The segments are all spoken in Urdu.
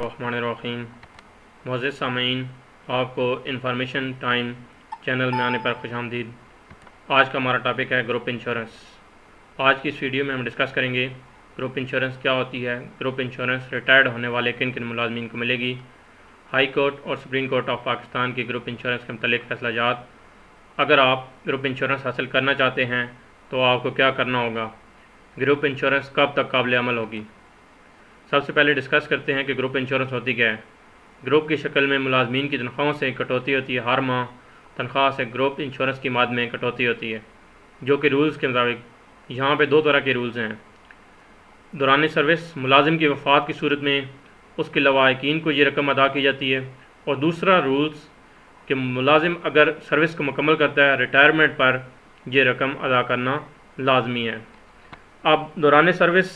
الرحمن الرحیم۔ معزز سامعین، آپ کو انفارمیشن ٹائم چینل میں آنے پر خوش آمدید۔ آج کا ہمارا ٹاپک ہے گروپ انشورنس۔ آج کی اس ویڈیو میں ہم ڈسکس کریں گے گروپ انشورنس کیا ہوتی ہے، گروپ انشورنس ریٹائرڈ ہونے والے کن کن ملازمین کو ملے گی، ہائی کورٹ اور سپریم کورٹ آف پاکستان کی گروپ انشورنس کے متعلق فیصلہ جات۔ اگر آپ گروپ انشورنس حاصل کرنا چاہتے ہیں تو آپ کو کیا کرنا ہوگا، گروپ انشورنس کب تک قابل عمل ہوگی۔ سب سے پہلے ڈسکس کرتے ہیں کہ گروپ انشورنس ہوتی کیا ہے۔ گروپ کی شکل میں ملازمین کی تنخواہوں سے کٹوتی ہوتی ہے۔ ہر ماہ تنخواہ سے گروپ انشورنس کی مد میں کٹوتی ہوتی ہے، جو کہ رولز کے مطابق یہاں پہ دو طرح کے رولز ہیں۔ دوران سروس ملازم کی وفات کی صورت میں اس کے لواحقین کو یہ رقم ادا کی جاتی ہے، اور دوسرا رولز کہ ملازم اگر سروس کو مکمل کرتا ہے ریٹائرمنٹ پر یہ رقم ادا کرنا لازمی ہے۔ اب دوران سروس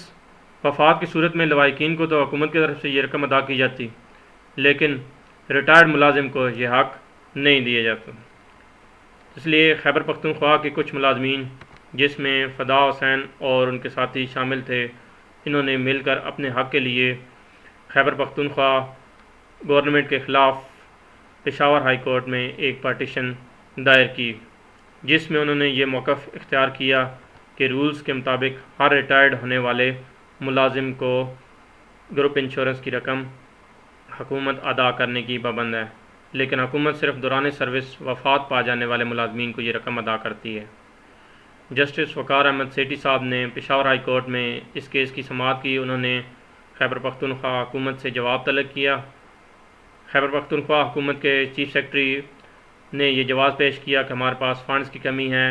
وفات کی صورت میں لواحقین کو تو حکومت کی طرف سے یہ رقم ادا کی جاتی، لیکن ریٹائرڈ ملازم کو یہ حق نہیں دیا جاتا۔ اس لیے خیبر پختونخوا کے کچھ ملازمین، جس میں فدا حسین اور ان کے ساتھی شامل تھے، انہوں نے مل کر اپنے حق کے لیے خیبر پختونخوا گورنمنٹ کے خلاف پشاور ہائی کورٹ میں ایک پٹیشن دائر کی، جس میں انہوں نے یہ موقف اختیار کیا کہ رولز کے مطابق ہر ریٹائرڈ ہونے والے ملازم کو گروپ انشورنس کی رقم حکومت ادا کرنے کی پابند ہے، لیکن حکومت صرف دوران سروس وفات پا جانے والے ملازمین کو یہ رقم ادا کرتی ہے۔ جسٹس وقار احمد سیٹھی صاحب نے پشاور ہائی کورٹ میں اس کیس کی سماعت کی۔ انہوں نے خیبر پختونخوا حکومت سے جواب طلب کیا۔ خیبر پختونخوا حکومت کے چیف سیکرٹری نے یہ جواز پیش کیا کہ ہمارے پاس فنڈز کی کمی ہے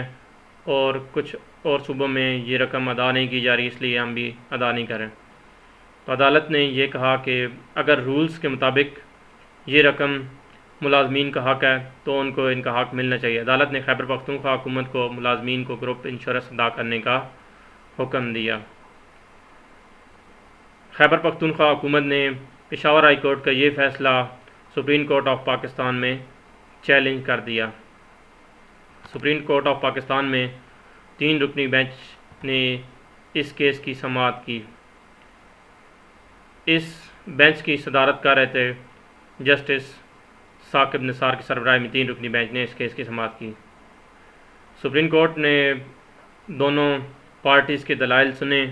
اور کچھ اور صوبوں میں یہ رقم ادا نہیں کی جا رہی، اس لیے ہم بھی ادا نہیں کریں۔ تو عدالت نے یہ کہا کہ اگر رولز کے مطابق یہ رقم ملازمین کا حق ہے تو ان کو ان کا حق ملنا چاہیے۔ عدالت نے خیبر پختونخوا حکومت کو ملازمین کو گروپ انشورنس ادا کرنے کا حکم دیا۔ خیبر پختونخوا حکومت نے پشاور ہائی کورٹ کا یہ فیصلہ سپریم کورٹ آف پاکستان میں چیلنج کر دیا۔ سپریم کورٹ آف پاکستان میں 3 رکنی بینچ نے اس کیس کی سماعت کی۔ اس بینچ کی صدارت کر رہے تھے جسٹس ثاقب نثار کی سربراہی میں 3 رکنی بینچ نے اس کیس کی سماعت کی۔ سپریم کورٹ نے دونوں پارٹیز کے دلائل سنے۔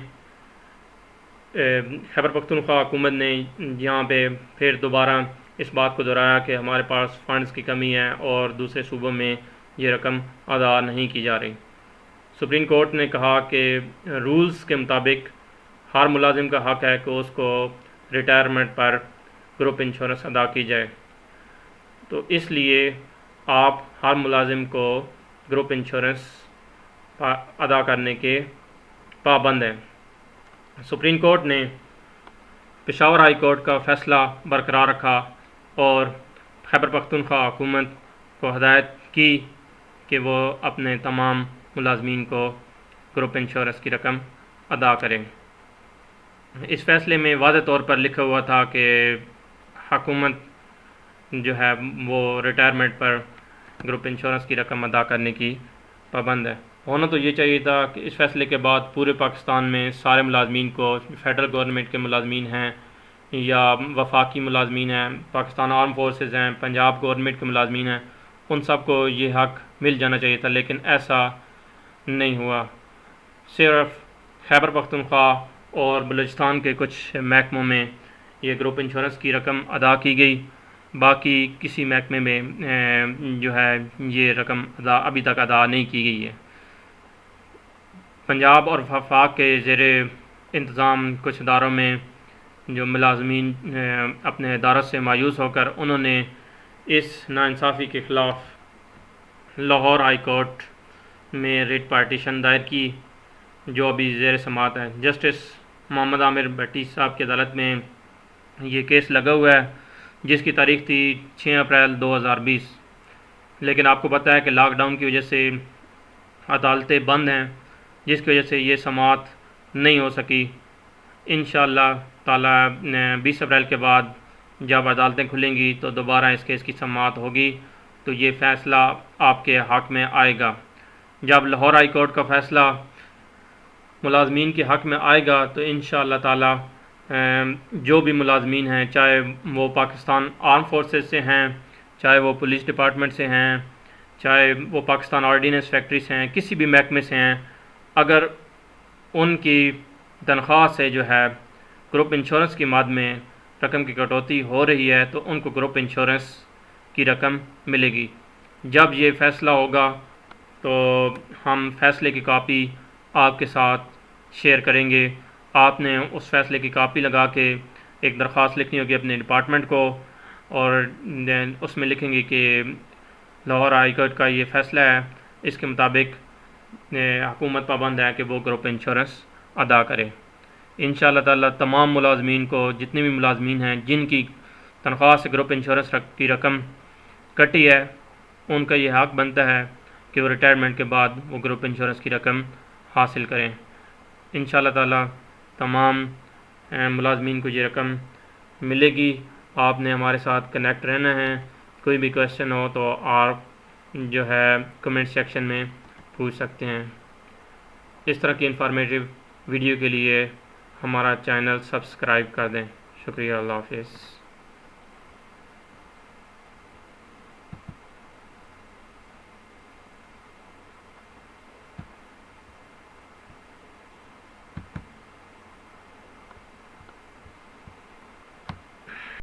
خیبر پختونخوا حکومت نے یہاں پہ پھر دوبارہ اس بات کو دہرایا کہ ہمارے پاس فنڈز کی کمی ہے اور دوسرے صوبوں میں یہ رقم ادا نہیں کی جا رہی۔ سپریم کورٹ نے کہا کہ رولز کے مطابق ہر ملازم کا حق ہے کہ اس کو ریٹائرمنٹ پر گروپ انشورنس ادا کی جائے، تو اس لیے آپ ہر ملازم کو گروپ انشورنس ادا کرنے کے پابند ہیں۔ سپریم کورٹ نے پشاور ہائی کورٹ کا فیصلہ برقرار رکھا اور خیبر پختونخوا حکومت کو ہدایت کی کہ وہ اپنے تمام ملازمین کو گروپ انشورنس کی رقم ادا کریں۔ اس فیصلے میں واضح طور پر لکھا ہوا تھا کہ حکومت جو ہے وہ ریٹائرمنٹ پر گروپ انشورنس کی رقم ادا کرنے کی پابند ہے۔ ہونا تو یہ چاہیے تھا کہ اس فیصلے کے بعد پورے پاکستان میں سارے ملازمین کو، فیڈرل گورنمنٹ کے ملازمین ہیں یا وفاقی ملازمین ہیں، پاکستان آرم فورسز ہیں، پنجاب گورنمنٹ کے ملازمین ہیں، ان سب کو یہ حق مل جانا چاہیے تھا، لیکن ایسا نہیں ہوا۔ صرف خیبر پختونخوا اور بلوچستان کے کچھ محکموں میں یہ گروپ انشورنس کی رقم ادا کی گئی، باقی کسی محکمے میں جو ہے یہ رقم ابھی تک ادا نہیں کی گئی ہے۔ پنجاب اور وفاق کے زیر انتظام کچھ اداروں میں جو ملازمین اپنے ادارت سے مایوس ہو کر انہوں نے اس ناانصافی کے خلاف لاہور ہائی کورٹ میں ریٹ پٹیشن دائر کی، جو ابھی زیر سماعت ہے۔ جسٹس محمد عامر بھٹی صاحب کی عدالت میں یہ کیس لگا ہوا ہے، جس کی تاریخ تھی 6 اپریل 2020، لیکن آپ کو پتہ ہے کہ لاک ڈاؤن کی وجہ سے عدالتیں بند ہیں، جس کی وجہ سے یہ سماعت نہیں ہو سکی۔ انشاءاللہ تعالی 20 اپریل کے بعد جب عدالتیں کھلیں گی تو دوبارہ اس کیس کی سماعت ہوگی، تو یہ فیصلہ آپ کے حق میں آئے گا۔ جب لاہور ہائی کورٹ کا فیصلہ ملازمین کے حق میں آئے گا تو انشاءاللہ تعالی جو بھی ملازمین ہیں، چاہے وہ پاکستان آرم فورسز سے ہیں، چاہے وہ پولیس ڈپارٹمنٹ سے ہیں، چاہے وہ پاکستان آرڈیننس فیکٹری سے ہیں، کسی بھی محکمے سے ہیں، اگر ان کی تنخواہ سے جو ہے گروپ انشورنس کی مد میں رقم کی کٹوتی ہو رہی ہے تو ان کو گروپ انشورنس کی رقم ملے گی۔ جب یہ فیصلہ ہوگا تو ہم فیصلے کی کاپی آپ کے ساتھ شیئر کریں گے۔ آپ نے اس فیصلے کی کاپی لگا کے ایک درخواست لکھنی ہوگی اپنے ڈپارٹمنٹ کو، اور اس میں لکھیں گے کہ لاہور ہائی کورٹ کا یہ فیصلہ ہے، اس کے مطابق حکومت پابند ہے کہ وہ گروپ انشورنس ادا کرے۔ انشاءاللہ تعالی تمام ملازمین کو، جتنے بھی ملازمین ہیں جن کی تنخواہ سے گروپ انشورنس کی رقم کٹی ہے، ان کا یہ حق بنتا ہے کہ وہ ریٹائرمنٹ کے بعد وہ گروپ انشورنس کی رقم حاصل کریں۔ انشاءاللہ تعالی تمام ملازمین کو یہ رقم ملے گی۔ آپ نے ہمارے ساتھ کنیکٹ رہنا ہے۔ کوئی بھی کویشچن ہو تو آپ جو ہے کمنٹ سیکشن میں پوچھ سکتے ہیں۔ اس طرح کی انفارمیٹیو ویڈیو کے لیے ہمارا چینل سبسکرائب کر دیں۔ شکریہ، اللہ حافظ۔